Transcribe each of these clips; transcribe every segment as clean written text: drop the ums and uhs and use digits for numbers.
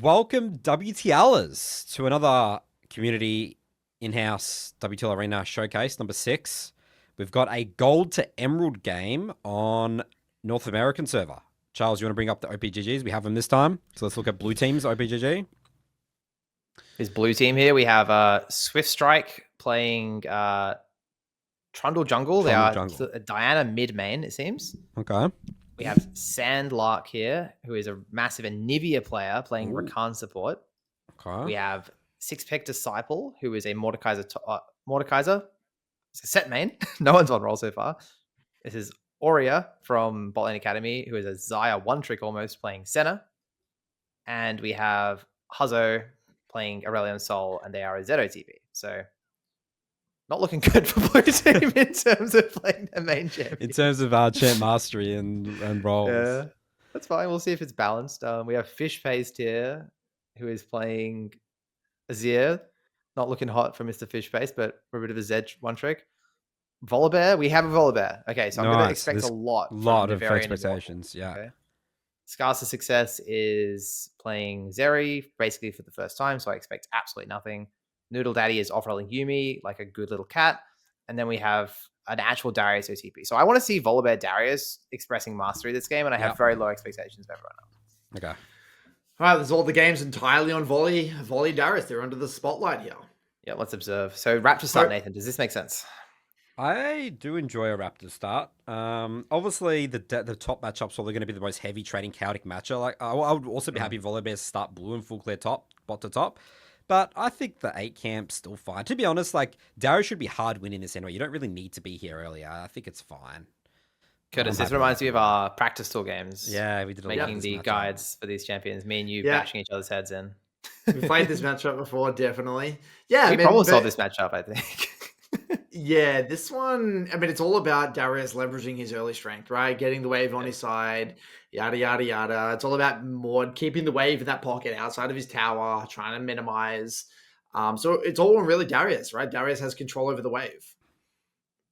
Welcome, WTLers, to another community in-house WTL Arena showcase, number 6. We've got a gold to emerald game on North American server. Charles, you want to bring up the OPGGs? We have them this time. So let's look at blue team's OPGG. His blue team here, we have Swiftstrike playing Trundle Jungle. They are Diana mid main, it seems. Okay. We have Sandlark here, who is a massive Anivia player playing Rakan support. Okay. We have Six-Peg Disciple, who is a Mordekaiser. It's a set main. No one's on roll so far. This is Aurea from Botlane Academy, who is a Xayah one-trick almost playing Senna. And we have Huzo playing Aurelion Sol, and they are a ZOTP. So not looking good for blue team in terms of playing their main champion. In terms of champ mastery and roles. Yeah, that's fine. We'll see if it's balanced. We have Thefishpaste here, who is playing Azir. Not looking hot for Mr. Thefishpaste, but a bit of a Zed one trick. Volibear, we have a Volibear. Okay, so I'm going to expect a lot. Lot of expectations, yeah. Okay. Scars of Success is playing Zeri basically for the first time, so I expect absolutely nothing. Noodledaddy is off-rolling Yuumi like a good little cat. And then we have an actual Darius OTP. So I want to see Volibear Darius expressing mastery this game, and I have very low expectations of everyone else. Okay. All right, there's all the games entirely on Volley Darius. They're under the spotlight here. Yeah, let's observe. So Raptor start, Nathan. Does this make sense? I do enjoy a Raptor start. Obviously, the top matchups are going to be the most heavy trading chaotic matchup. Like I would also be happy Volibear start blue and full clear top, bot to top. But I think the 8 camp's still fine. To be honest, like Darius should be hard winning this anyway. You don't really need to be here earlier. I think it's fine. Curtis, this reminds me of our practice tour games. Yeah, we did a lot making the guides for these champions. Me and you bashing each other's heads in. We played this matchup before, definitely. Yeah, we problem solved this matchup, I think. Yeah, this one, I mean, it's all about Darius leveraging his early strength, right? Getting the wave on his side, yada, yada, yada. It's all about Mord keeping the wave in that pocket outside of his tower, trying to minimize. So it's all on really Darius, right? Darius has control over the wave.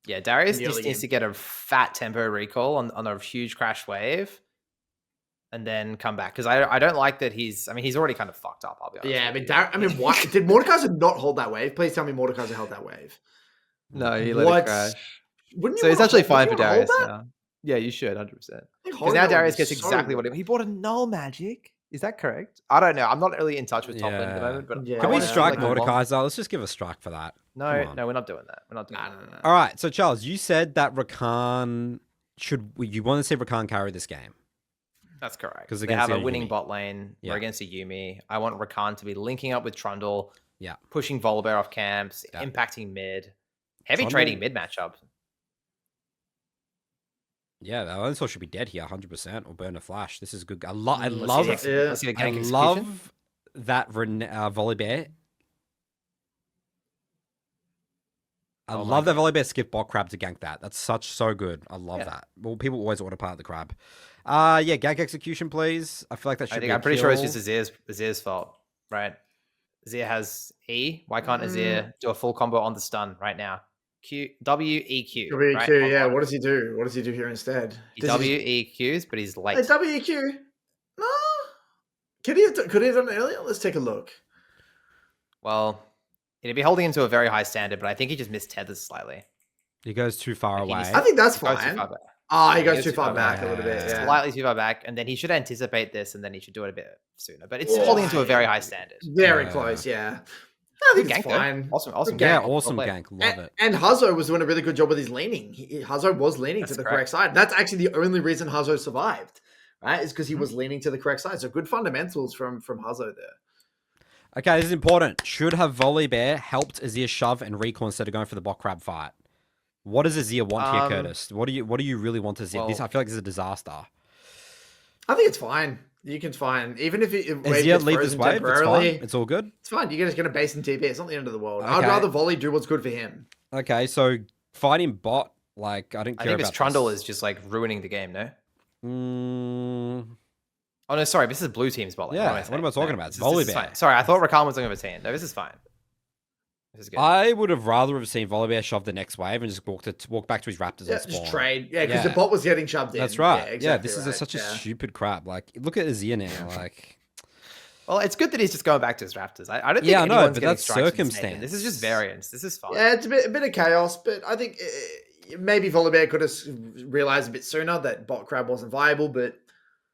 Yeah, Darius just needs to get a fat tempo recall on a huge crash wave and then come back. Because I don't like that he's already kind of fucked up, I'll be honest. Yeah, why did Mordekaiser not hold that wave? Please tell me Mordekaiser held that wave. No, he let it crash. So it's actually fine for Darius now. Yeah, you should, 100%. Because now Darius gets exactly what he bought. A null magic. Is that correct? I don't know. I'm not really in touch with top lane at the moment. But can we strike Mordekaiser? Let's just give a strike for that. No, we're not doing that. We're not doing that. No. All right, so Charles, you said that Rakan you want to see Rakan carry this game. That's correct. Because they have a winning bot lane. We're against a Yuumi. I want Rakan to be linking up with Trundle. Yeah. Pushing Volibear off camps, impacting mid. Heavy trading mid matchup. Yeah, the Alonso should be dead here, 100%, or burn a flash. This is good. I love that Volibear. I love that Volibear skip bot crab to gank that. That's so good. I love that. Well, people always want to part of the crab. Gank execution, please. I feel like that should be I'm pretty sure it's just Azir's fault, right? Azir has E. Why can't Azir do a full combo on the stun right now? W-E-Q. W-E-Q, right? Yeah. What does he do? What does he do here instead? He W-E-Qs, but he's late. Hey, W-E-Q? No. Could he have done it earlier? Let's take a look. Well, he'd be holding him to a very high standard, but I think he just missed tethers slightly. He goes too far away. I think that's fine. He goes too far back a little bit. Yeah. Slightly too far back, and then he should anticipate this, and then he should do it a bit sooner. But it's holding him to a very high standard. Very close, yeah. I think it's fine. Awesome gank. Yeah, awesome gank. Love it. And Huzo was doing a really good job with his leaning. Huzo was leaning to the correct side. That's actually the only reason Huzo survived, right? Is because he was leaning to the correct side. So good fundamentals from Huzo there. Okay, this is important. Should have Volibear helped Azir shove and recall instead of going for the bot crab fight? What does Azir want here, Curtis? What do you really want Azir? I feel like this is a disaster. I think it's fine. You can find even if Azir leave this wave. It's fine. It's all good. It's fine. You're just gonna base in TP. It's not the end of the world. Okay. I'd rather Volley do what's good for him. Okay, so fighting bot, like I don't care. I think this Trundle is just like ruining the game. No. Oh no, sorry. This is blue team's bot lane. Yeah. What am I talking about? Volibear. Sorry, I thought Rakan was on the team. No, this is fine. This is good. I would have rather have seen Volibear shove the next wave and just walk back to his Raptors and spawn. Just trade. Yeah, because the bot was getting shoved in. That's right. Yeah, exactly this is such a stupid crap. Like, look at Azir now. Like, Well, it's good that he's just going back to his Raptors. I don't think Yeah, I know, anyone's but getting that's strikes from Snape. This is just circumstance. variance. This is fine. Yeah, it's a bit of chaos, but I think maybe Volibear could have realized a bit sooner that bot crab wasn't viable, but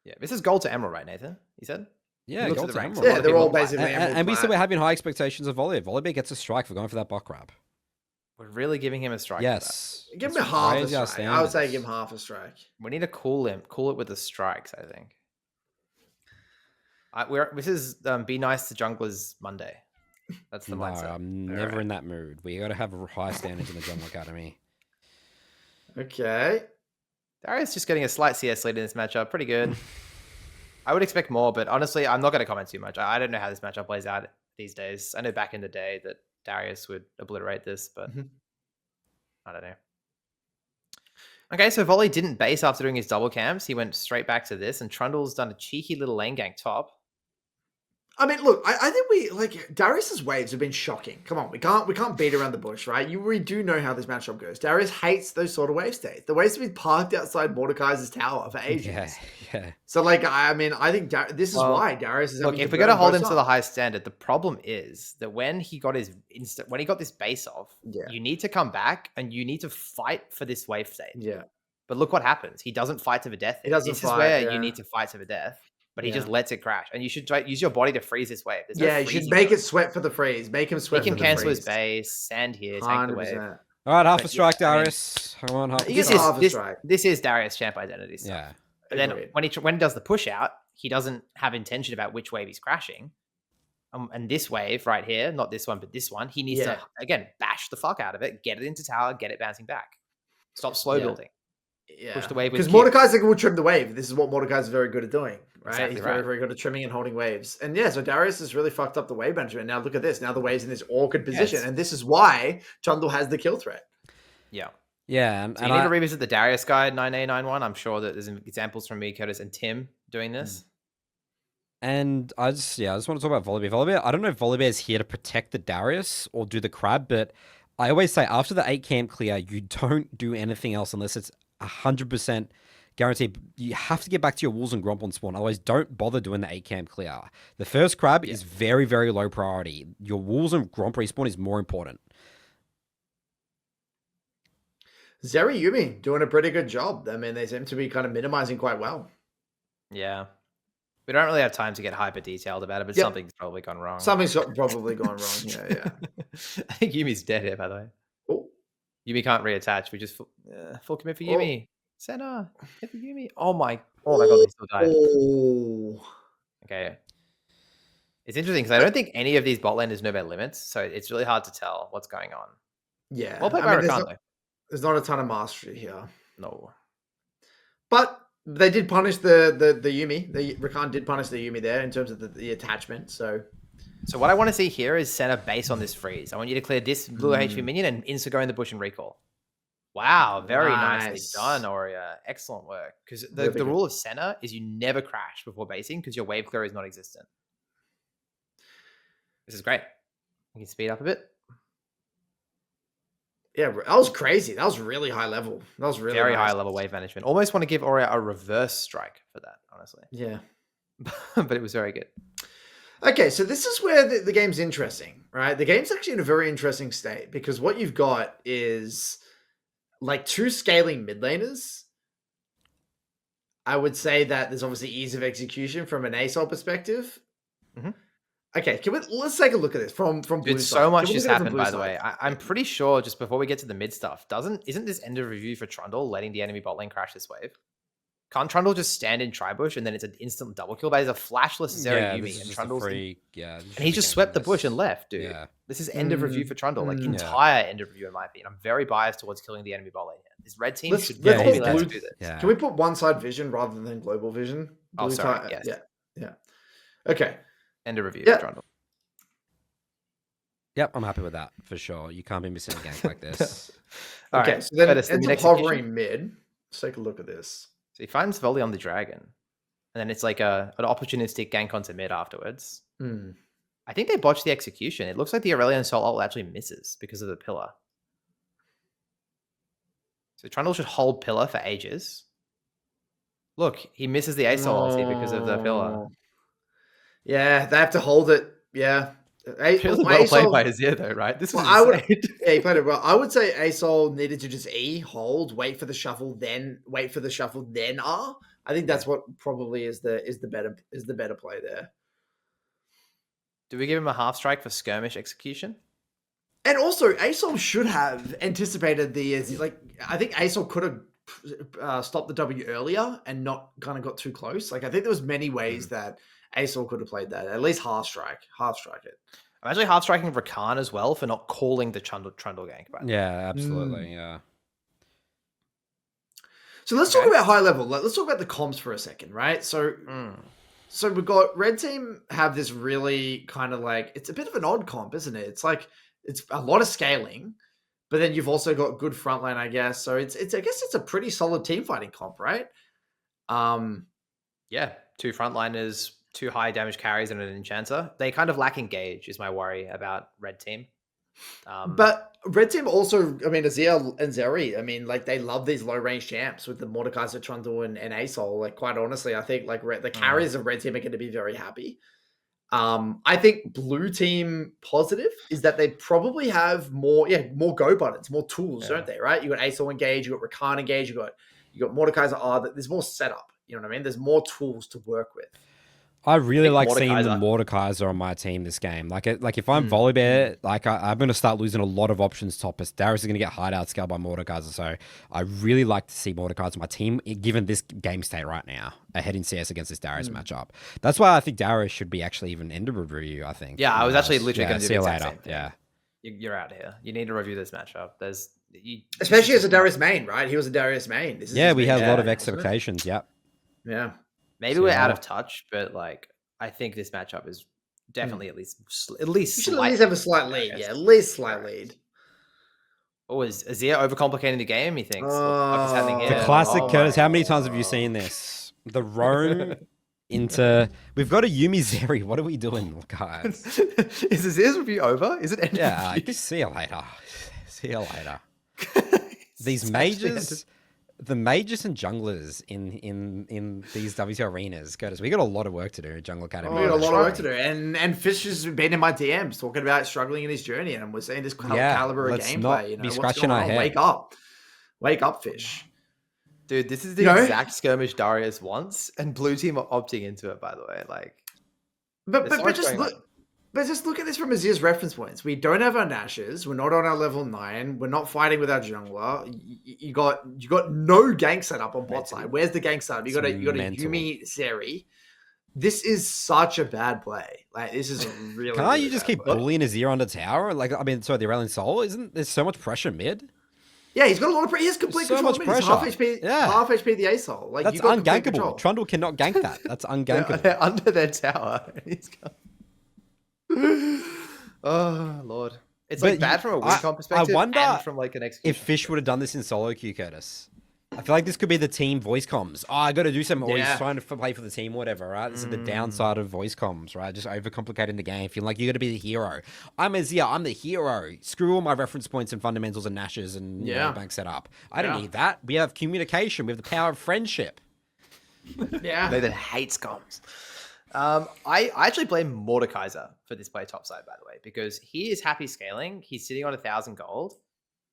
Yeah, this is gold to emerald, right, Nathan? You said? Yeah, looked at gold the to ranks. emerald. yeah, of they're people all apply. basically Emerald And we said Plat. we're having high expectations of Volibear. Volibear gets a strike for going for that bot crab. We're really giving him a strike. Yes. Give him Let's half a raise our strike. I would say standards. give him half a strike. We need to cool him. Cool it with the strikes, I think. This is Be Nice to Junglers Monday. That's the No, mindset. I'm All never right. in that mood. We got to have high standards in the Jungle Academy. Okay. Darius just getting a slight CS lead in this matchup. Pretty good. I would expect more, but honestly, I'm not going to comment too much. I don't know how this matchup plays out these days. I know back in the day that Darius would obliterate this, but I don't know. Okay, so Volley didn't base after doing his double camps. He went straight back to this, and Trundle's done a cheeky little lane gank top. I mean, look, I think we like Darius's waves have been shocking. Come on, we can't beat around the bush, right? We do know how this matchup goes. Darius hates those sort of wave states. The waves have been parked outside Mordekaiser's tower for ages. Yeah. So, like, I mean, I think this is why Darius is. Look, having if to we're going to burn hold both him to the up. high standard, the problem is that when he got his when he got this base off, Yeah. you need to come back and you need to fight for this wave state. Yeah, But look what happens. He doesn't fight to the death. He doesn't This fight, is where yeah. you need to fight to the death. But he just Yeah. lets it crash. And you should try, use your body to freeze this wave. There's no yeah, you should freezing make mode. it sweat for the freeze. Make him sweat. Make him for the cancel his freeze. base, sand here, tank the wave. 100%. All right, half But a strike, yeah, I mean, Darius. Come on, half a This This is strike. half a is strike. this is Darius champ identity stuff. Yeah. But then Agreed. when he does the push out, he doesn't have intention about which wave he's crashing. And this wave right here, not this one, but this one, he needs to again bash the fuck out of it, get it into tower, get it bouncing back. Stop slow Yeah. building. Yeah. Push the wave with Because Q. Mordekaiser will trim the wave. This is what Mordekaiser is very good at doing, right? Exactly He's right. very, very good at trimming and holding waves. And yeah, so Darius has really fucked up the wave management. Now look at this. Now the wave's in this awkward position. Yes. And this is why Trundle has the kill threat. Yeah. Yeah, and, So and you need I, to revisit the Darius guide 9A91. I'm sure that there's examples from me, Curtis, and Tim doing this. and I just want to talk about Volibear. Volibear, I don't know if Volibear is here to protect the Darius or do the crab, but I always say after the 8 camp clear, you don't do anything else unless it's 100% guaranteed. You have to get back to your Wolves and Gromp on spawn. Otherwise, don't bother doing the 8 camp clear. The first crab is very, very low priority. Your Wolves and Gromp respawn is more important. Zeri Yumi doing a pretty good job. I mean, they seem to be kind of minimizing quite well. Yeah. We don't really have time to get hyper detailed about it, but Yep. something's probably gone wrong. Something's probably gone wrong. Yeah. I think Yumi's dead here, by the way. Oh, Yumi can't reattach. We just full commit for Oh. Yumi. Senna, hit for Yumi. Oh my god, they still died. oh. Okay. It's interesting because I don't think any of these bot laners know their limits, so it's really hard to tell what's going on. Yeah. Well played I by mean, Rakan, though. there's not a ton of mastery here. No. But they did punish the Yumi. Rakan did punish the Yumi there in terms of the attachment. So So what I want to see here is Senna base on this freeze. I want you to clear this blue HP minion and insta go in the bush and recall. Wow, very nicely Nice. done, Aurea. Excellent work. Because the Really good. rule of Senna is you never crash before basing because your wave clear is not existent. This is great. We can speed up a bit. yeah, that was crazy. That was really high level. That was really Very nice. high level wave management. Almost want to give Aurea a reverse strike for that, honestly. Yeah. But it was very good. Okay, so this is where the game's interesting, right? The game's actually in a very interesting state because what you've got is like two scaling mid laners. I would say that there's obviously ease of execution from an ASOL perspective. Mhm. Okay, let's take a look at this from blue Dude, side. so much Can we just look at it from happened, blue by the side? way. I'm pretty sure, just before we get to the mid stuff, isn't this end of review for Trundle letting the enemy bot lane crash this wave? Can't Trundle just stand in Tribush and then it's an instant double kill? But it's a flashless Zeri Yeah, Yumi this is and just a Trundle's free. Yeah, and he just swept the bush and left, dude. Yeah. This is end of review for Trundle, like Yeah. entire end of review in my opinion. I'm very biased towards killing the enemy bot lane here. This red team Let's- should let's not be put allowed to blue- do this. Yeah. Can we put one side vision rather than global vision? Oh, Blue sorry, tie- yes. Yeah. Okay. End of review Yeah. for Trundle. Yep, I'm happy with that for sure. You can't be missing a gank like this. All Okay, right, so then Curtis, it ends the up mid execution. hovering mid. Let's take a look at this. So he finds volley on the dragon. And then it's like an opportunistic gank onto mid afterwards. Hmm. I think they botched the execution. It looks like the Aurelion Soul ult actually misses because of the pillar. So Trundle should hold pillar for ages. Look, he misses the Ace ult ulti because of the pillar. No. Yeah, they have to hold it. Yeah. Really well played by Azir though, right? This was insane. Yeah, he played it well. I would say Asol needed to just hold, wait for the shuffle, then R. I think that's what probably is the better play there. Do we give him a half strike for skirmish execution? And also, Asol should have anticipated I think Asol could have stopped the W earlier and not kind of got too close. Like I think there was many ways that Asol could have played that. At least half strike it. I'm actually half striking Rakan as well for not calling the Trundle gank. Yeah, absolutely. Yeah. So let's talk about high level. Let's talk about the comps for a second, right? So we've got Red Team have this really kind of like, it's a bit of an odd comp, isn't it? It's like, it's a lot of scaling, but then you've also got good frontline, I guess. So I guess it's a pretty solid team fighting comp, right? Yeah, 2 frontliners, 2 high damage carries, and an enchanter. They kind of lack engage, is my worry about Red Team. But Red Team also, I mean, Azir and Zeri, I mean, like they love these low range champs with the Mordekaiser, Trundle, and Asol. Like, quite honestly, I think like the carriers of Red Team are going to be very happy. I think Blue Team positive is that they probably have more go buttons, more tools, don't they? Right? You got Asol engage, you got Rakan engage, you got Mordekaiser R. There's more setup. You know what I mean? There's more tools to work with. I really like seeing the Mordekaiser on my team this game. Like if I'm Volibear, like I'm going to start losing a lot of options toppers. Darius is going to get hideout scaled by Mordekaiser. So I really like to see Mordekaiser on my team, given this game state right now, ahead in CS against this Darius matchup. That's why I think Darius should be actually even end of review, I think. Yeah, I was actually literally going to see do you the later. same thing. Yeah. You're out here. You need to review this matchup. Especially as a Darius main, right? He was a Darius main. We had a lot of expectations. Yep. Yeah. Maybe we're out of touch, but like I think this matchup is definitely at least you should at least have a slight lead. Yeah, at least slight lead. Oh, is Azir overcomplicating the game? He thinks. What's happening here? The classic Curtis. How many times have you seen this? The roam into. We've got a Yumi Zeri. What are we doing, guys? Is Azir's review over? Is it? Yeah. See you later. See you later. These mages. The mages and junglers in these WTL arenas, Curtis, we got a lot of work to do in Jungle Academy. We got a lot of work to do. And Fish has been in my DMs talking about struggling in his journey, and we're seeing this caliber of gameplay. You know, be scratching our head. Wake up, Fish. Dude, this is the exact skirmish Darius wants, and Blue Team are opting into it, by the way. Like, But just look at this from Azir's reference points. We don't have our Nashes. We're not on our level 9. We're not fighting with our jungler. You got no gank set up on bot side. Where's the gank set up? You got a Yumi Zeri. This is such a bad play. Like, this is a really. Can't really you just keep bullying Azir on the tower? Like, I mean, sorry, the Aurelion Soul. Isn't there so much pressure mid? Yeah, he's got a lot of pressure. He has complete so control. Much pressure. He's half HP the Asol. Like, that's ungankable. Trundle cannot gank that. That's ungankable. They're under their tower. He's got... Oh Lord, it's like bad from a win comp perspective. I wonder and from like an execution. If Fish would have done this in solo queue, Curtis. I feel like this could be the team voice comms. Oh, I got to do something. Or he's trying to play for the team, whatever. Right? This is the downside of voice comms, right? Just overcomplicating the game. Feeling like you got to be the hero. I'm Azir. I'm the hero. Screw all my reference points and fundamentals and Nashes and bank setup. I don't need that. We have communication. We have the power of friendship. Yeah, they that hates comms. I actually blame Mordekaiser for this play topside, by the way, because he is happy scaling. He's sitting on 1,000 gold.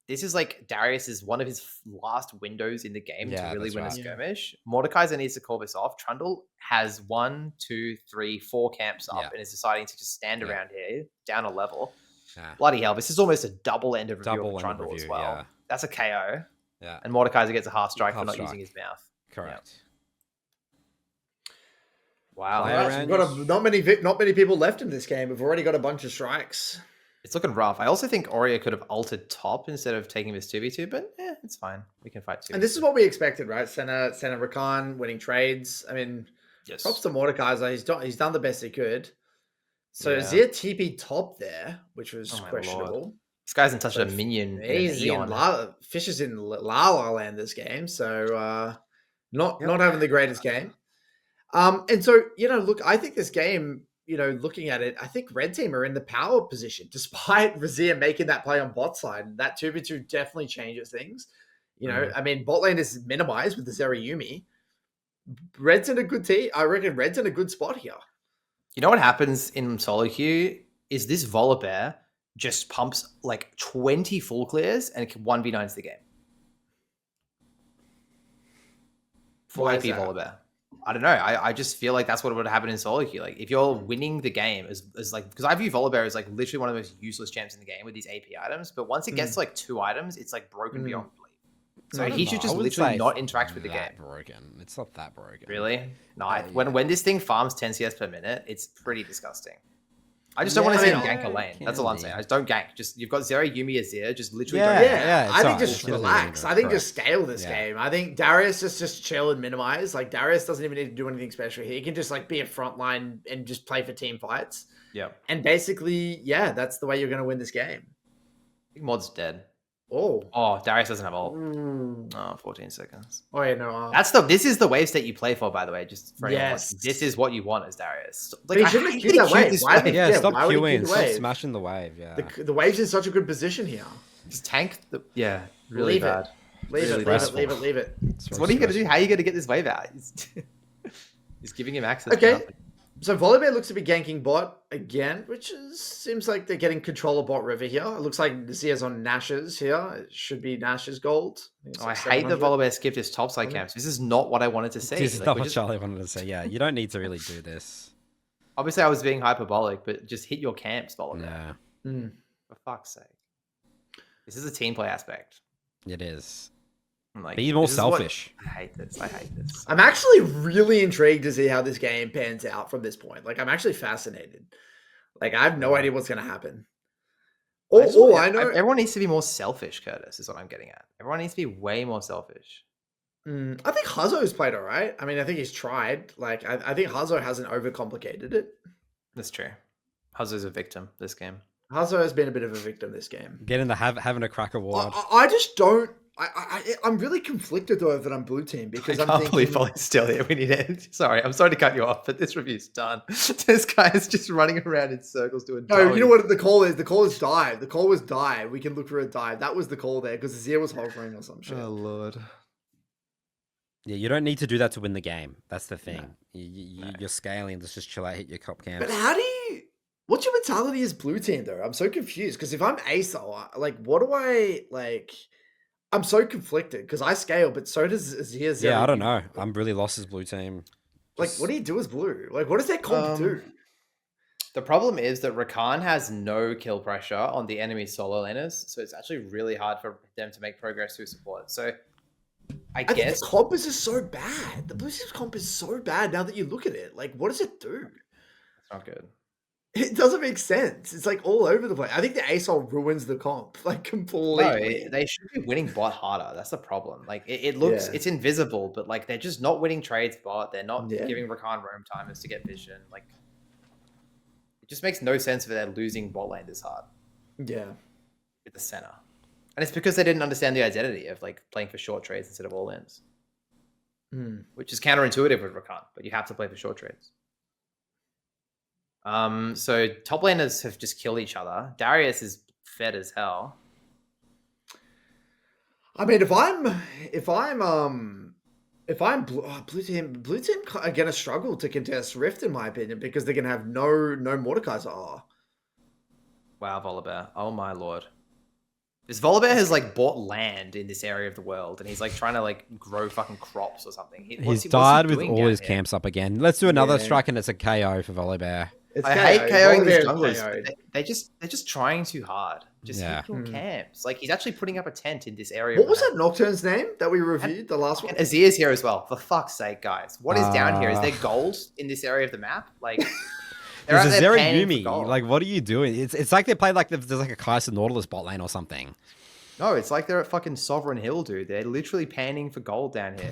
This is like Darius is one of his last windows in the game to really win a skirmish. Mordekaiser needs to call this off. Trundle has 1, 2, 3, 4 camps up and is deciding to just stand around here, down a level. Bloody hell, this is almost a double end of review of Trundle as well. Yeah. That's a KO. Yeah. And Mordekaiser gets a half strike for not using his mouth. Correct. Wow. We've got not many people left in this game. We've already got a bunch of strikes. It's looking rough. I also think Aurea could have altered top instead of taking this 2v2, but it's fine. We can fight 2v2. And this is what we expected, right? Senna Rakan winning trades. I mean, props to Mordekaiser. He's done the best he could. So Azir TP top there, which was questionable. Lord. This guy's in touch with a minion. Fish is in La La Land this game, so not having the greatest game. And so, look, I think this game, looking at it, I think Red Team are in the power position, despite Razir making that play on bot side. That 2v2 definitely changes things. I mean, bot lane is minimized with the Zeri Yumi. Red's in a good team. I reckon Red's in a good spot here. You know what happens in solo queue is this Volibear just pumps like 20 full clears and 1v9s the game. Full Why AP is that? Volibear. I don't know. I just feel like that's what would happen in solo queue. Like if you're winning the game as like, because I view Volibear as like literally one of the most useless champs in the game with these AP items. But once it gets to like 2 items, it's like broken beyond belief. So I don't he know, should I just wouldn't literally say not it's interact with the game. that broken. It's not that broken. Really? No. Yeah. When this thing farms 10 CS per minute, it's pretty disgusting. I just don't want to see him gank a lane. That's all I'm saying. I just don't gank. Just you've got Zero, Yumi, Azir. Just literally don't gank. Yeah, I it's think alright. just It doesn't relax. really I think matter. just scale this game. I think Darius just chill and minimize. Like Darius doesn't even need to do anything special here. He can just like be a frontline and just play for team fights. Yeah. And basically, yeah, that's the way you're going to win this game. I think Mod's dead. Oh, Darius doesn't have ult. Mm. Oh, 14 seconds. Oh yeah, no. This is the wave state you play for, by the way. Just for anyone Yes. watching. This is what you want as Darius. But he shouldn't have queued that wave. this Why did he- Yeah, stop why would he queue queuing. the Stop wave? smashing the wave. Yeah. The wave's in such a good position here. Just tank the really Leave bad. it. Leave Really it. stressful. Leave it. So what are you gonna do? How are you gonna get this wave out? He's giving him access. to Okay. nothing. So Volibear looks to be ganking bot again, which seems like they're getting control of bot river here. It looks like Zia's on Nash's here. It should be Nash's gold. Oh, I hate the Volibear skipped his topside camps. This is not what I wanted to see. This is Like, not we're what just- Charlie wanted to say. Yeah, you don't need to really do this. Obviously, I was being hyperbolic, but just hit your camps, Volibear. Yeah, Mm. For fuck's sake. This is a team play aspect. it is. I'm like, Be more this is what- selfish. I hate this. I hate this. I'm actually really intrigued to see how this game pans out from this point. Like, I'm actually fascinated. Like, I have no idea what's going to happen. I know. Everyone needs to be more selfish, Curtis, is what I'm getting at. Everyone needs to be way more selfish. I think Huzo's played all right. I mean, I think he's tried. Like, I think Huzo hasn't overcomplicated it. That's true. Huzo's a victim this game. Huzo has been a bit of a victim this game. Getting the having a crack award. I just don't. I'm really conflicted though that I'm blue team because I I'm can't thinking. believe Ollie's still here. We need it. Sorry, I'm sorry to cut you off, but this review's done. This guy is just running around in circles doing. No, you know what the call is? The call is dive. The call was dive. We can look for a dive. That was the call there because Azir was hovering or some shit. Oh lord. Yeah, you don't need to do that to win the game. That's the thing. You're scaling. Let's just chill out, hit your cop camps. But how do you? What's your mentality as blue team though? I'm so confused because if I'm ASO, like, what do I like? I'm so conflicted because I scale, but so does Azir. Yeah, I don't know. I'm really lost as blue team. Like, what do you do as blue? Like, what does that comp do? The problem is that Rakan has no kill pressure on the enemy solo laners, so it's actually really hard for them to make progress through support. So I think guess the comp is just so bad. The blue team's comp is so bad now that you look at it. Like, what does it do? it's not good. It doesn't make sense. It's like all over the place. I think the ASOL ruins the comp, like completely. No, they should be winning bot harder. That's the problem. Like it looks, Yeah. it's invisible, but like they're just not winning trades bot. They're not Yeah. giving Rakan roam timers to get vision. Like it just makes no sense that they're losing bot lane this hard Yeah. with the center. And it's because they didn't understand the identity of like playing for short trades instead of all ins, which is counterintuitive with Rakan, but you have to play for short trades. So top laners have just killed each other. Darius is fed as hell. I mean, if I'm blue team are gonna struggle to contest Rift in my opinion because they're gonna have no Mordekaiser. Wow, Volibear. Oh my lord. This Volibear has like bought land in this area of the world and he's like trying to like grow fucking crops or something. He's died with doing all down his here? camps up again. Let's do another Yeah. strike and it's a KO for Volibear. I hate KOing these Volibear is junglers. KO'd. They're just trying too hard. Just Yeah. hit your camps. Like he's actually putting up a tent in this area. What of was the that Nocturne's name that we reviewed? The last one? And Azir's here as well. For fuck's sake, guys. What is down here? Is there gold in this area of the map? Like they're out There's a there Zeri panning for Yumi. gold. Like, what are you doing? It's like they play like there's like a Kaiser Nautilus bot lane or something. No, it's like they're at fucking Sovereign Hill, dude. They're literally panning for gold down here.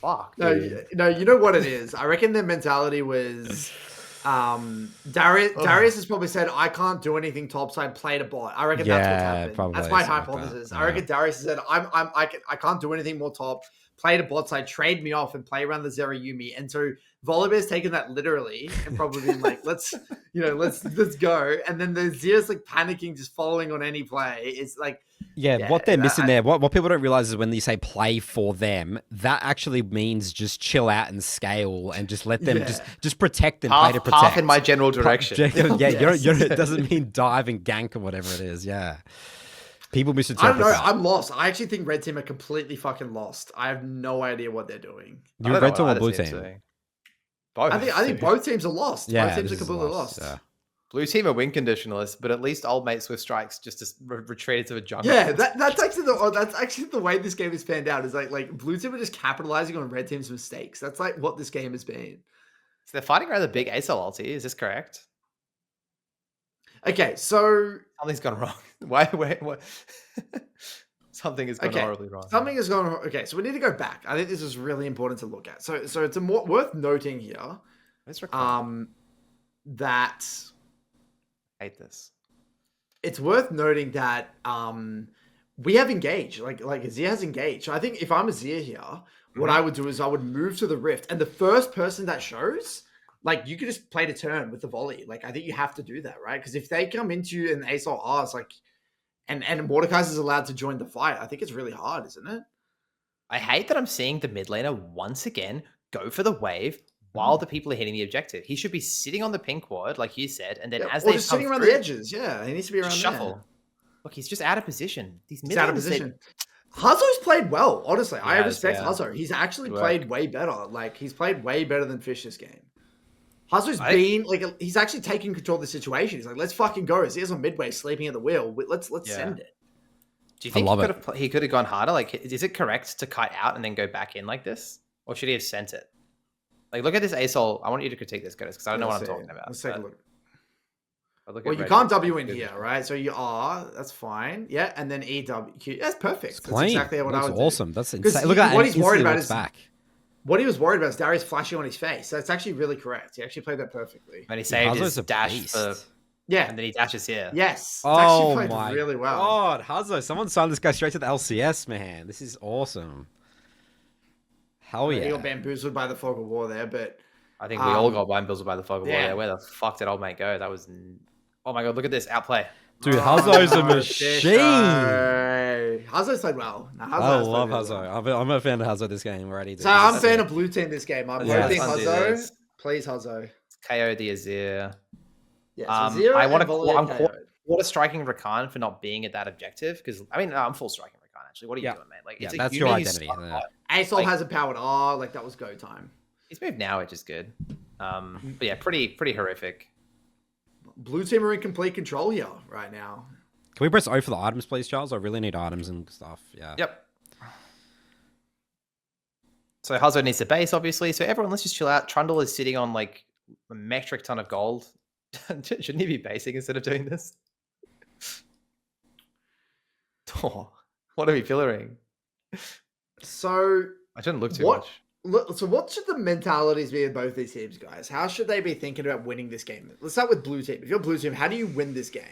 Fuck. No, dude. no, you know what it is. I reckon their mentality was Darius has probably said, I can't do anything topside, play to bot. I reckon that's what's Yeah, happened. probably That's my something like hypothesis. that. I reckon Darius has said, I can't do anything more top, play to bot side, trade me off, and play around the Zero Yumi. And so Volibear's taken that literally and probably been like, let's go. And then the Zero's like panicking, just following on any play. It's like, what they're missing there, what people don't realize is when you say play for them, that actually means just chill out and scale and just let them just protect and play to protect. Half in my general direction. It doesn't mean dive and gank or whatever it is. Yeah. People misinterpret I don't know. that. I'm lost. I actually think red team are completely fucking lost. I have no idea what they're doing. You're red team or blue team? Both. I think both teams are lost. Yeah, both teams are completely lost. Yeah. Blue team are win conditionalists, but at least old mate Swiftstrikes just retreated to a jungle. Yeah, that's actually the way this game is panned out. Is like blue team are just capitalizing on red team's mistakes. That's like what this game has been. So they're fighting around the big ASL ulti. Is this correct? Okay, so something's gone wrong. Why? What? Something has gone horribly wrong. Something has gone. Okay, so we need to go back. I think this is really important to look at. So it's worth noting here. That I hate this. It's worth noting that we have engaged. Like Azir has engaged. So I think if I'm Azir here, what I would do is I would move to the rift, and the first person that shows. Like, you could just play to turn with the volley. Like, I think you have to do that, right? Because if they come into an ASOL Rs, like, and Mordekaiser's allowed to join the fight, I think it's really hard, isn't it? I hate that I'm seeing the mid laner once again go for the wave while the people are hitting the objective. He should be sitting on the pink ward, like you said, and then as they just sitting around the edges. Yeah, he needs to be around shuffle. There. Look, he's just out of position. He's out of position. Huzo's played well, honestly. I respect Huzo. He's actually played way better. Like, he's played way better than Fish this game. Huzo's he's actually taking control of the situation. He's like, let's fucking go. He's on midway, sleeping at the wheel. Let's send it. Do you think he could have gone harder? Like, is it correct to kite out and then go back in like this? Or should he have sent it? Like, look at this ASOL. I want you to critique this, Curtis, because I don't know what I'm talking about. Let's take a look. Well, you can't W in here, right? So you are. That's fine. Yeah, and then EW. That's perfect. That's exactly what I would do. Awesome. That's insane. Look at what he's worried about is back. What he was worried about is Darius flashing on his face. So it's actually really correct. He actually played that perfectly. And he saved his dash for... Yeah. And then he dashes here. Yes. It's actually played really well. God, Huzo. Someone signed this guy straight to the LCS, man. This is awesome. Hell yeah. He got bamboozled by the fog of war there, but... I think we all got bamboozled by the fog of war there. Where the fuck did old mate go? That was... Oh my God, look at this. Outplay. Dude, Huzo's a machine. Huzo's played well. No, I love Huzo. Well. I'm a fan of Huzo this game already. So I'm a fan of blue team this game. I'm hoping Huzo. Please, Huzo. It's KO the Azir. Yes, I want to quarter striking Rakan for not being at that objective because I'm full striking Rakan actually. What are you doing, mate? Like, that's your identity. ASOL has a powered R. Like that was go time. He's moved now, which is good. But yeah, pretty horrific. Blue team are in complete control here right now. Can we press O for the items, please, Charles? I really need items and stuff. Yeah. Yep. So Huzo needs the base, obviously. So everyone, let's just chill out. Trundle is sitting on like a metric ton of gold. Shouldn't he be basing instead of doing this? Oh, what are we pillaring? So I shouldn't look too much. So what should the mentalities be of both these teams, guys? How should they be thinking about winning this game? Let's start with blue team. If you're blue team, how do you win this game?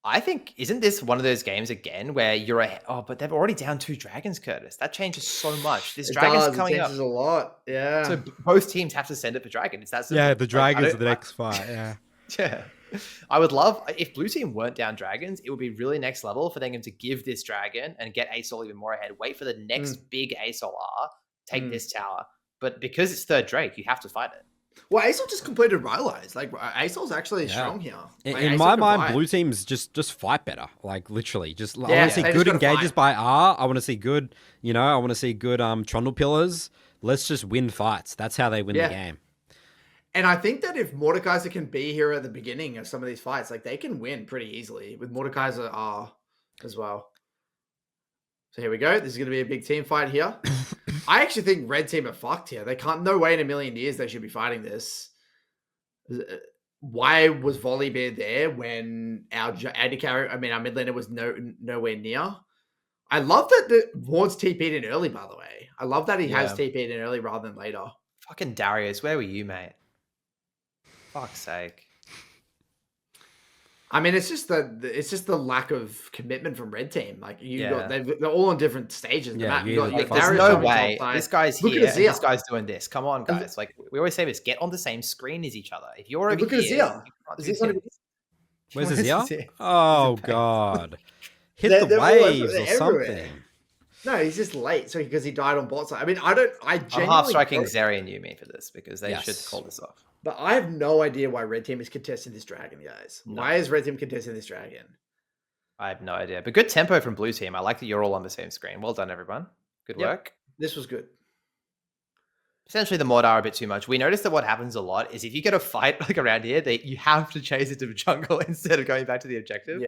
I think, isn't this one of those games again where you're but they're already down 2 dragons, Curtis. That changes so much. This dragon's coming up. It changes a lot. Yeah. So both teams have to send it for dragon. It's that simple. Yeah, the dragons are the next fight. Yeah. Yeah. I would love, if blue team weren't down dragons, it would be really next level for them to give this dragon and get ASOL even more ahead. Wait for the next big ASOL R, take this tower. But because it's third Drake, you have to fight it. Well, ASOL just completed Rylai's. Like, ASOL's actually strong here. Like, in my mind, blue teams just fight better. Like, literally. I want to see good engages by R. I want to see good, I want to see good Trundle pillars. Let's just win fights. That's how they win the game. And I think that if Mordekaiser can be here at the beginning of some of these fights, like, they can win pretty easily with Mordekaiser R as well. So here we go. This is going to be a big team fight here. I actually think red team are fucked here. They can't, no way in a million years they should be fighting this. Why was Volibear there when our mid laner was nowhere near? I love that the Ward's TP'd in early, by the way. I love that he has TP'd in early rather than later. Fucking Darius, where were you, mate? Fuck's sake. I mean, it's just the lack of commitment from red team. Like Yeah. they're all on different stages. Of the Yeah, map. you You got either you got fuck There's Darius no on the top way side. this guy's Look at here and this Azir. guy's doing this. Come on, And guys. Like we always say this, get on the same screen as each other. If you're over Look at here, Azir. you can't do Azir's not even- this. Where's Where's Azir? Azir? Oh He's in pain. god, hit They're the all over- waves they're or everywhere. something. No, he's just late. So because he died on bot side. I mean, I I'm genuinely half striking don't- Zeri and Yumi for this because they should Yes. call this off. But I have no idea why red team is contesting this dragon, guys. No. Why is red team contesting this dragon? I have no idea. But good tempo from blue team. I like that you're all on the same screen. Well done, everyone. Good Yep. work. This was good. Essentially, the mod are a bit too much. We noticed that what happens a lot is if you get a fight like around here, you have to chase it to the jungle instead of going back to the objective, Yeah.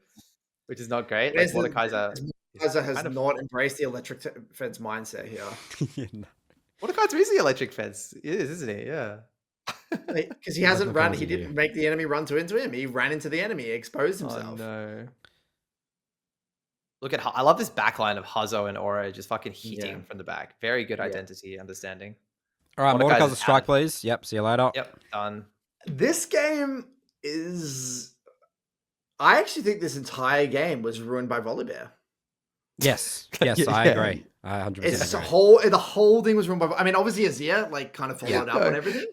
which is not great. Like Where's the- Mordekaiser Mordekaiser has kind of- not embraced the electric fence mindset here. Yeah, no. Mordekaiser is the electric fence. He is, isn't he? Yeah. Because he hasn't What run. does He he didn't do? make the enemy run into him. He ran into the enemy. He exposed himself. Oh no. Look at I love this backline of Huzo and Aura just fucking hitting Yeah. from the back. Very good Yeah. identity understanding. All right, Mordekaiser's Mordekaiser strike, out. please. Yep, see you later. Yep, done. This game is. I actually think this entire game was ruined by Volibear. Yes, yes, I Yeah. agree. I 100% It's agree. the whole thing was ruined by. I mean, obviously Azir like kind of followed up on No. everything,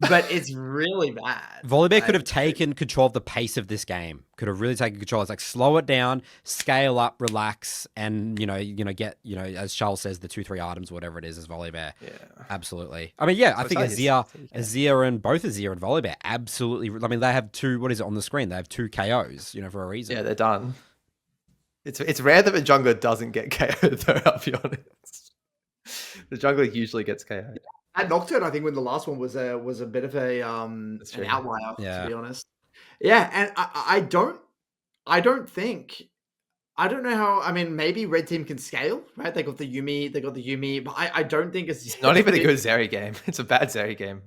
but it's really bad. Volibear could have Like, taken control of the pace of this game. Could have really taken control. It's like slow it down, scale up, relax, and get as Charles says, the 2-3 items, whatever it is, as Volibear. Yeah. Absolutely. I mean, yeah, I So think it's Azir and both Azir and Volibear absolutely. I mean, they have two. What is it on the screen? They have 2 KOs. For a reason. Yeah, they're done. It's rare that a jungler doesn't get KO'd though, I'll be honest. The jungler usually gets KO'd. That Nocturne, I think, when the last one was a bit of a That's an true. outlier, Yeah. to be honest. Yeah, and I don't know how. I mean, maybe red team can scale, right? They got the Yumi, but I don't think it's Not even a good Zeri game. It's a bad Zeri game.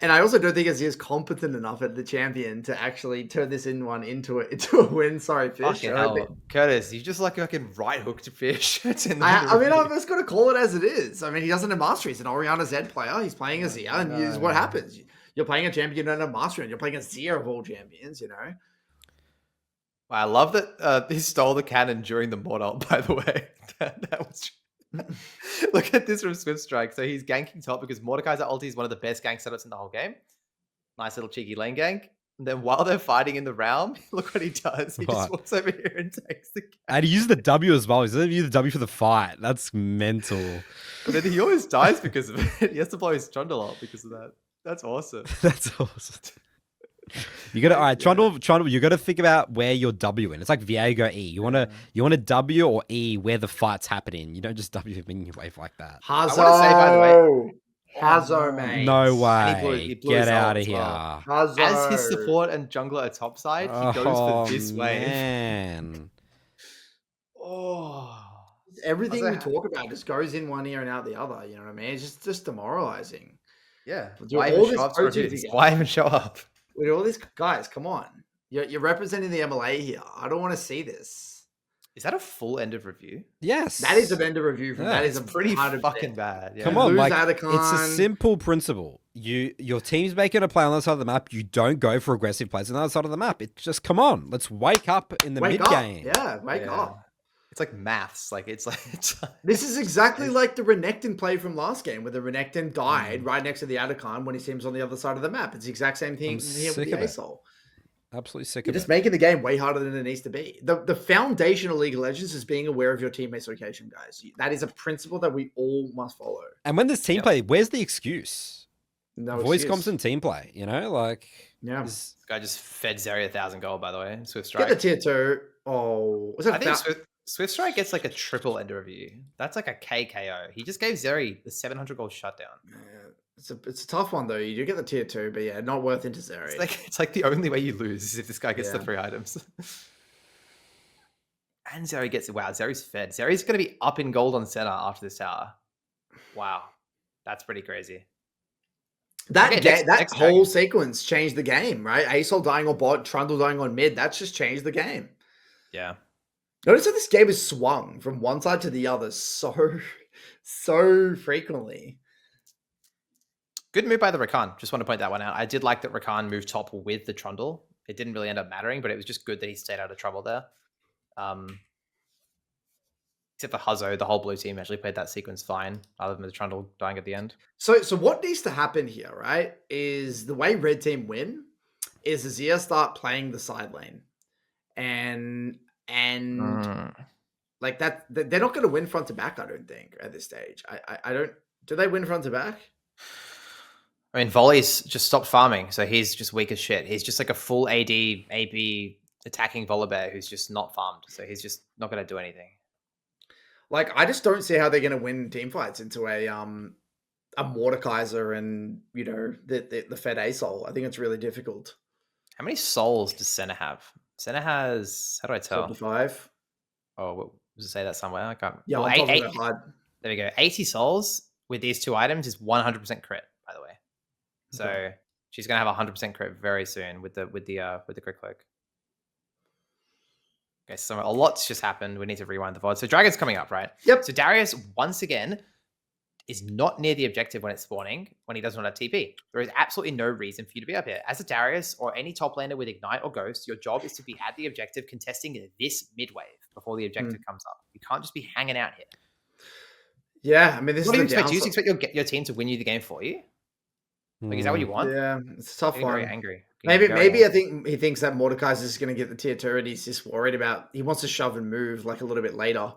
And I also don't think Azir's competent enough at the champion to actually turn this into a win. Sorry, Fish. Fucking hell. Curtis, you just like fucking right hooked Fish. It's in the I mean, review. I'm just going to call it as it is. I mean, he doesn't have mastery. He's an Orianna Z player. He's playing Azir, and this is what happens. You're playing a champion you don't have mastery, and you're playing Azir of all champions, Wow, I love that he stole the cannon during the mod ult, by the way. that was... Look at this from Swiftstrike. So he's ganking top because Mordekaiser ulti is one of the best gank setups in the whole game. Nice little cheeky lane gank. And then while they're fighting in the realm, look what he does. He What? just walks over here and takes the gank. And he used the W as well. He doesn't use the W for the fight. That's mental. But then he always dies because of it. He has to blow his Trundle up because of that. That's awesome. That's awesome. You gotta, all right, Trundle, you gotta think about where you're W in. It's like Viego E. You wanna W or E where the fight's happening. You don't just W in your wave like that. Hazo, wanna say, by the way- Hazo, mate. No And way. he blew Get his ult out of as here. well. Hazo. As his support and jungler are topside, he goes for this wave. Man. Oh. Everything we Hazo- talk about just goes in one ear and out the other. You know what I mean? It's just demoralizing. Yeah. Do Why all even this show up to OT reviews? together. Why even show up? With all these guys, come on. You're representing the MLA here. I don't want to see this. Is that a full end of review? Yes. That is a vendor review. From Yeah, that is It's a pretty 100%. fucking bad. Yeah. Come on, Lose like it's a Atacon. simple principle. Your team's making a play on the other side of the map. You don't go for aggressive plays on the other side of the map. It's just come on. Let's wake up in the Wake mid up. game. Yeah, wake Yeah. up. It's like maths. Like it's like This is exactly like the Renekton play from last game, where the Renekton died right next to the Atacon when he seems on the other side of the map. It's the exact same thing I'm here with sick the of it. ASOL. Absolutely sick You're of just it. making the game way harder than it needs to be. The foundation of League of Legends is being aware of your teammates' location, guys. That is a principle that we all must follow. And when there's team Yep. play, where's the excuse? No Voice excuse. comms and team play. Like Yeah. is- This guy just fed Zeri 1,000 gold, by the way. Swift Get the Strike. tier 2. Oh, was I that think Swift Strike gets like a triple end review. That's like a KKO. He just gave Zeri the 700 gold shutdown. It's a tough one though. You do get the tier 2, but yeah, not worth Interzeri. It's like the only way you lose is if this guy gets the Yeah. 3 items. And Zeri gets wow. Zeri's fed. Zeri's going to be up in gold on center after this tower. Wow, that's pretty crazy. That Okay, that next whole dragon. sequence changed the game, right? ASOL dying on bot, Trundle dying on mid. That's just changed the game. Yeah. Notice how this game is swung from one side to the other so frequently. Good move by the Rakan. Just want to point that one out. I did like that Rakan moved top with the Trundle. it didn't really end up mattering, but it was just good that he stayed out of trouble there. Except for Huzo, the whole blue team actually played that sequence fine, other than the Trundle dying at the end. So what needs to happen here, right, is the way red team win is Azir start playing the side lane. And like that, they're not going to win front to back, I don't think, at this stage. I don't... Do they win front to back? I mean, Volley's just stopped farming, so he's just weak as shit. He's just like a full AD, AB attacking Volibear who's just not farmed, so he's just not going to do anything. Like, I just don't see how they're going to win team fights into a Mordekaiser and, you know, the Fed A-Soul. I think it's really difficult. How many souls does Senna have? Senna has... How do I tell? 75. Oh, what does it say that somewhere? I can't... Yeah, well, on top of the HUD. There we go. 80 souls with these two items is 100% crit, by the way. So she's gonna have 100% crit very soon with the crit cloak. Okay, so a lot's just happened. We need to rewind the VOD. So Dragon's coming up, right? Yep. So Darius once again is not near the objective when it's spawning, when he doesn't have TP. There is absolutely no reason for you to be up here. As a Darius or any top laner with Ignite or Ghost, your job is to be at the objective contesting this mid-wave before the objective comes up. You can't just be hanging out here. Yeah, I mean, this what is do you the expect? Do you downside. expect your team to win you the game for you? Like, is that what you want? Yeah, it's a tough Getting very one. angry. Maybe I think he thinks that Mordekaiser is going to get the tier 2 and he's just worried about... He wants to shove and move like a little bit later.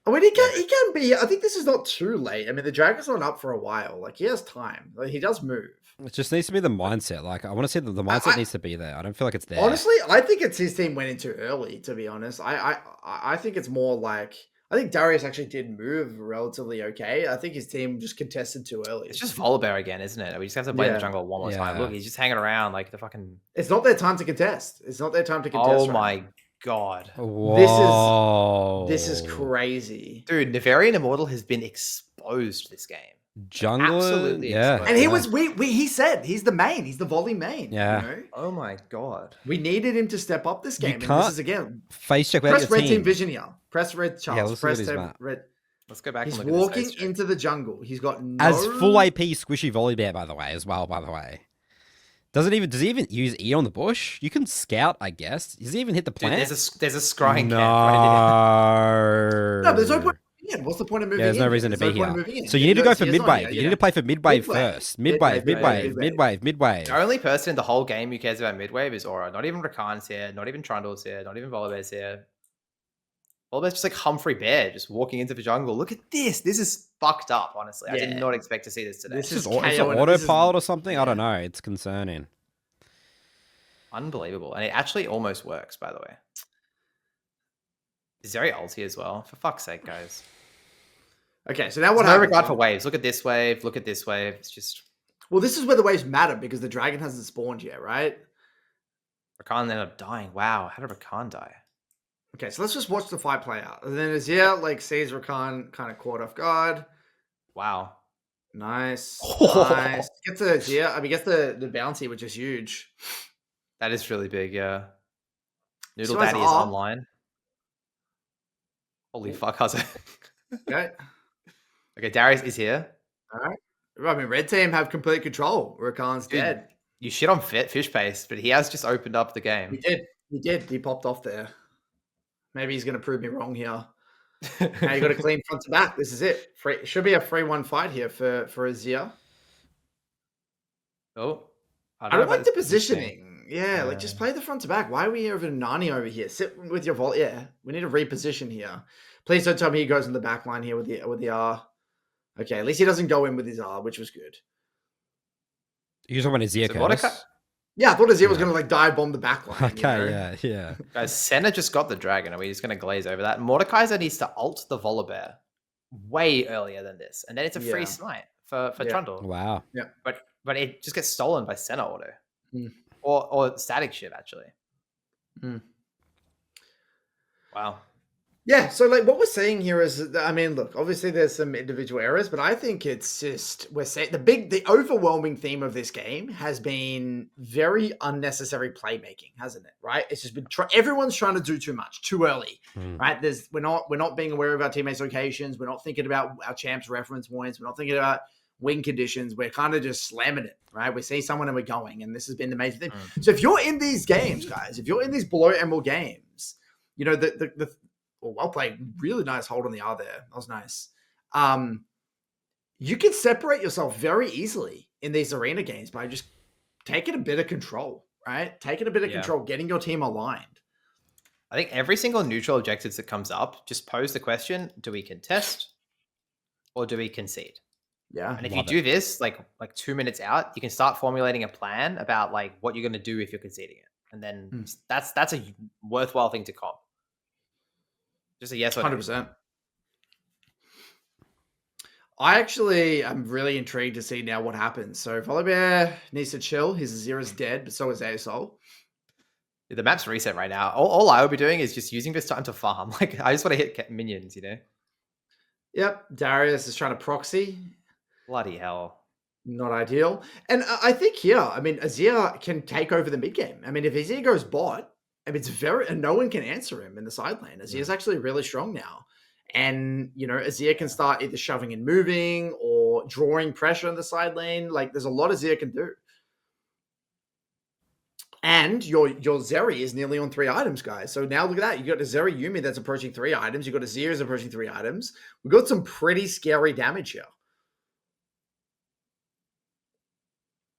I mean, he can be... I think this is not too late. I mean, the Dragon's not up for a while. Like, he has time. Like, he does move. It just needs to be the mindset. Like, I want to say that the mindset needs to be there. I don't feel like it's there. Honestly, I think it's his team went in too early, to be honest. I think it's more like... I think Darius actually did move relatively okay. I think his team just contested too early. It's just Volibear again, isn't it? We just have to play the jungle one more time. Look, he's just hanging around like the fucking... It's not their time to contest. It's not their time to contest. Oh my god. Whoa. This is crazy. Dude, Nevarion Immortal has been exposed this game. Jungler, absolutely yeah. And he was he said he's the main, he's the volley main. Yeah. You know? Oh my god. We needed him to step up this game. You And this is again face check. Press red team vision here. Press red Charles. Yeah, let's Press look at red. Let's go back. He's and look walking at this face into the jungle. He's got no... as full AP squishy Volibear, by the way, as well. By the way, does he even use E on the bush? You can scout, I guess. Does he even hit the plant? Dude, there's a scrying no. camp. No, there's no point. What's the point of moving? Yeah, there's no reason to be here. So you need to go for mid-wave. You need to play for mid-wave first. Mid-wave. The only person in the whole game who cares about mid-wave is Aura. Not even Rakan's here. Not even Trundle's here. Not even Volibear's here. Volibear's just like Humphrey Bear, just walking into the jungle. Look at this. This is fucked up, honestly. I did not expect to see this today. This is autopilot or something? I don't know. It's concerning. Unbelievable. And it actually almost works, by the way. Is very ulti as well. For fuck's sake, guys. Okay, so now what No happens? regard for waves. Look at this wave. Look at this wave. It's just... Well, this is where the waves matter because the dragon hasn't spawned yet, right? Rakan ended up dying. Wow, how did Rakan die? Okay, so let's just watch the fight play out. And then Azir like sees Rakan kind of caught off guard. Wow. Nice. Nice. Gets the Azir. I mean, gets the bounty, which is huge. That is really big, yeah. So Noodledaddy is off. online. Holy fuck, Huzo. Okay. Okay, Darius is here. All right. I mean, red team have complete control. Rakan's dead. You shit on Thefishpaste, but he has just opened up the game. He did. He did. He popped off there. Maybe he's going to prove me wrong here. Now you got to clean front to back. This is it. Should be a 3-1 fight here for Azir. Oh. I don't like the positioning. Yeah, like just play the front to back. Why are we over Nani over here? Sit with your vault. Yeah, we need to reposition here. Please don't tell me he goes in the back line here with the R. Okay, at least he doesn't go in with his R, which was good. You're talking about Azir, yeah, I thought Azir was going to like dive bomb the back line. Okay, yeah. Guys, Senna just got the dragon. Are we just going to glaze over that? Mordekaiser needs to ult the Volibear way earlier than this. And then it's a free smite for Trundle. Wow. Yeah. But it just gets stolen by Senna auto. Mm. Or static shit, actually. Mm. Wow. Yeah, so like what we're seeing here is, I mean, look, obviously there's some individual errors, but I think it's just, we're saying the overwhelming theme of this game has been very unnecessary playmaking, hasn't it? Right? It's just been, everyone's trying to do too much, too early, right? We're not being aware of our teammates' locations. We're not thinking about our champs' reference points. We're not thinking about win conditions, we're kind of just slamming it, right? We see someone and we're going, and this has been the major thing. So if you're in these games, guys, if you're in these below emerald games, you know, well played, really nice hold on the R there. That was nice. You can separate yourself very easily in these arena games by just taking a bit of control, right? Taking a bit of control, getting your team aligned. I think every single neutral objectives that comes up, just pose the question, do we contest or do we concede? Yeah. And if you do this, like 2 minutes out, you can start formulating a plan about like what you're going to do if you're conceding it. And then that's a worthwhile thing to comp. Just a yes or no. 100%. I actually am really intrigued to see now what happens. So Volibear needs to chill. His Azira's dead, but so is Aesol. The map's reset right now. All I will be doing is just using this time to farm. Like, I just want to hit minions, you know? Yep. Darius is trying to proxy. Bloody hell. Not ideal. And I think here, I mean, Azir can take over the mid game. I mean, if Azir goes bot, I mean, and no one can answer him in the side lane. Azir's actually really strong now. And, you know, Azir can start either shoving and moving or drawing pressure on the side lane. Like, there's a lot Azir can do. And your Zeri is nearly on 3 items, guys. So now look at that. You got a Zeri Yuumi that's approaching 3 items. You got a Azir is approaching 3 items. We've got some pretty scary damage here.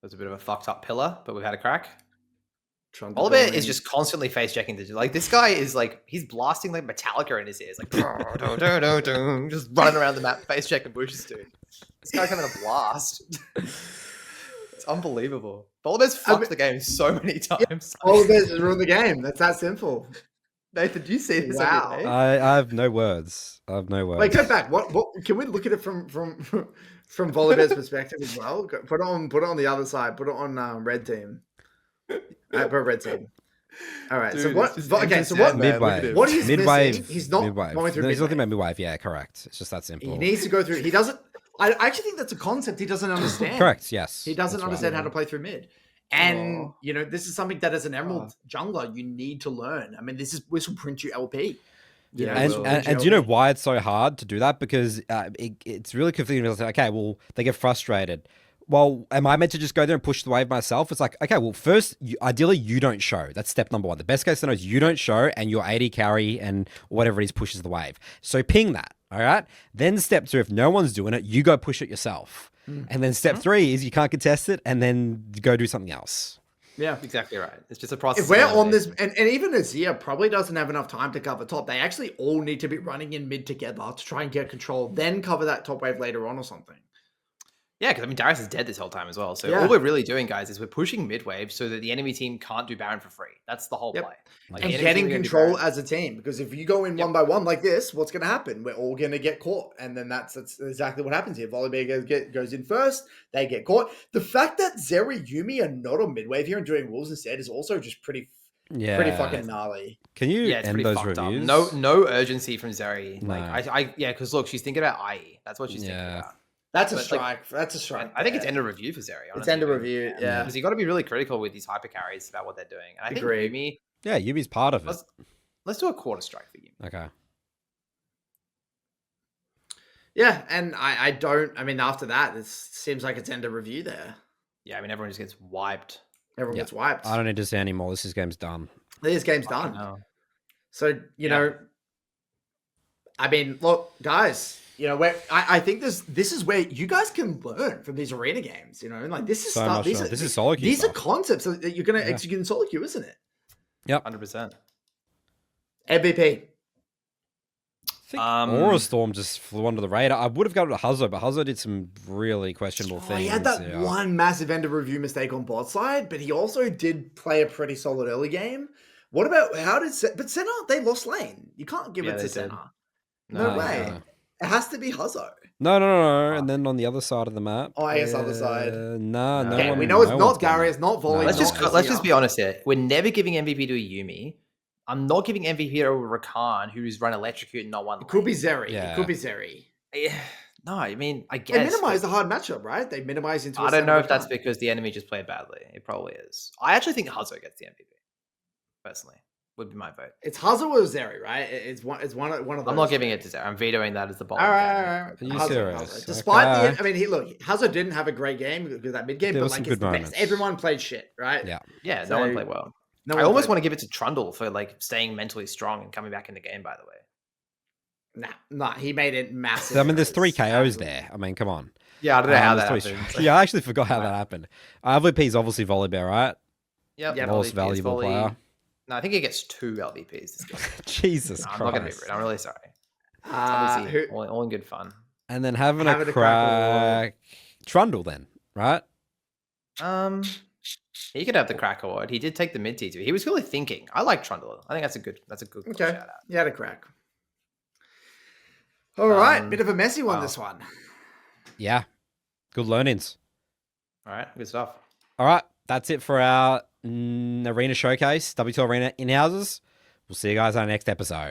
There's a bit of a fucked up pillar, but we've had a crack. Volibear is just constantly face checking. Like, this guy is like, he's blasting like Metallica in his ears, like just running around the map, face checking bushes, dude. This guy's having a blast. It's unbelievable. Volibear's fucked the game so many times. Volibear's ruined the game. That's that simple. Nathan, do you see this? Wow. I have no words. Wait, go back. What? Can we look at it from Volibear's perspective as well? Put it on the other side. Put it on red team. Put red team. All right. Dude, so what? Okay. So what? Midway. What he's midway. missing? He's not midway. going through. No, he's midway. looking at midwave. Yeah, correct. It's just that simple. He needs to go through. He doesn't. I actually think that's a concept he doesn't understand. Correct. Yes. He doesn't understand how to play through mid. And you know, this is something that as an Emerald jungler you need to learn. I mean, this will print you LP. And do you know why it's so hard to do that? Because it's really confusing. It's like, okay, well, they get frustrated. Well, am I meant to just go there and push the wave myself? It's like, okay, well, first, ideally, you don't show. That's step number 1. The best case scenario is you don't show and your AD carry and whatever it is pushes the wave. So ping that, all right? Then step 2, if no one's doing it, you go push it yourself. And then step 3 is you can't contest it and then go do something else. Yeah, exactly right. It's just a process. If we're on this, and even Azir probably doesn't have enough time to cover top. They actually all need to be running in mid together to try and get control, then cover that top wave later on or something. Yeah, because I mean, Darius is dead this whole time as well. So all we're really doing, guys, is we're pushing mid wave so that the enemy team can't do Baron for free. That's the whole play. Like, and getting control as a team. Because if you go in one by one like this, what's going to happen? We're all going to get caught. And then that's exactly what happens here. Volibear goes in first. They get caught. The fact that Zeri Yuumi are not on mid wave here and doing wolves instead is also just pretty fucking gnarly. Can you it's end pretty those fucked reviews? Up. No urgency from Zeri. No. Like because look, she's thinking about IE. That's what she's thinking about. That's a strike. That's a strike. I think it's end of review for Zeri. Honestly. It's end of review, yeah. Because you got to be really critical with these hyper carries about what they're doing. And I think Yuumi... Yeah, Yumi's part of it. Let's do a quarter strike for Yuumi. Okay. Yeah, and I mean, after that, it seems like it's end of review there. Yeah, I mean, everyone just gets wiped. Everyone gets wiped. I don't need to say anymore. This game's done. This game's done. So, you know, I mean, look, guys... You know, I think this is where you guys can learn from these arena games. You know, like this is stuff. This is solo queue. These are concepts that you're going to execute in solo queue, isn't it? Yep, 100%. MVP. I think Aura Storm just flew under the radar. I would have gone to Huzo, but Huzo did some really questionable things. He had that one massive end of review mistake on bot side, but he also did play a pretty solid early game. What about but Senna? They lost lane. You can't give it to Senna. No way. No. It has to be Huzo. No. And then on the other side of the map. Oh, I guess other side. No. Okay, we know it's not Darius, not Volley. Let's just be honest here. We're never giving MVP to a Yuumi. I'm not giving MVP to a Rakan who's run Electrocute and not one. It could be Zeri. Yeah. It could be Zeri. Yeah. No, I mean, I guess. They minimize the hard matchup, right? They minimize into. I don't know if that's because the enemy just played badly. It probably is. I actually think Huzo gets the MVP. Personally. would be my vote. It's Huzo or Zeri, right? It's one of those. I'm not giving it to Zeri. I'm vetoing that as the bottom. All right. Are you Huzo, serious? Huzo. Despite Okay. the, I mean, Huzo didn't have a great game because that mid game, There but was some like good it's the moments. best. Everyone played shit, right? Yeah. Yeah, So, no one played well. No I one almost played- want to give it to Trundle for like staying mentally strong and coming back in the game. By the way. Nah, he made it massive. I mean, there's 3 KOs Absolutely. there. I mean, come on. Yeah, I don't know how There's that 3 happened. Yeah, I actually forgot how that happened. MVP is obviously Volibear, right? Yep. Yeah, Most LVP is valuable volley. player. No, I think he gets 2 LVPs this game. Jesus No, I'm Christ. not gonna be rude. I'm really sorry. It's obviously all in good fun. And then having a Having a crack. Trundle then, right? He could have the crack award. He did take the mid T2. He was really thinking. I like Trundle. I think that's a good Okay. shout out. You had a crack. All right, bit of a messy one. wow. This one. Yeah. Good learnings. All right, good stuff. All right. That's it for our arena showcase, WTL Arena in-houses. We'll see you guys on our next episode.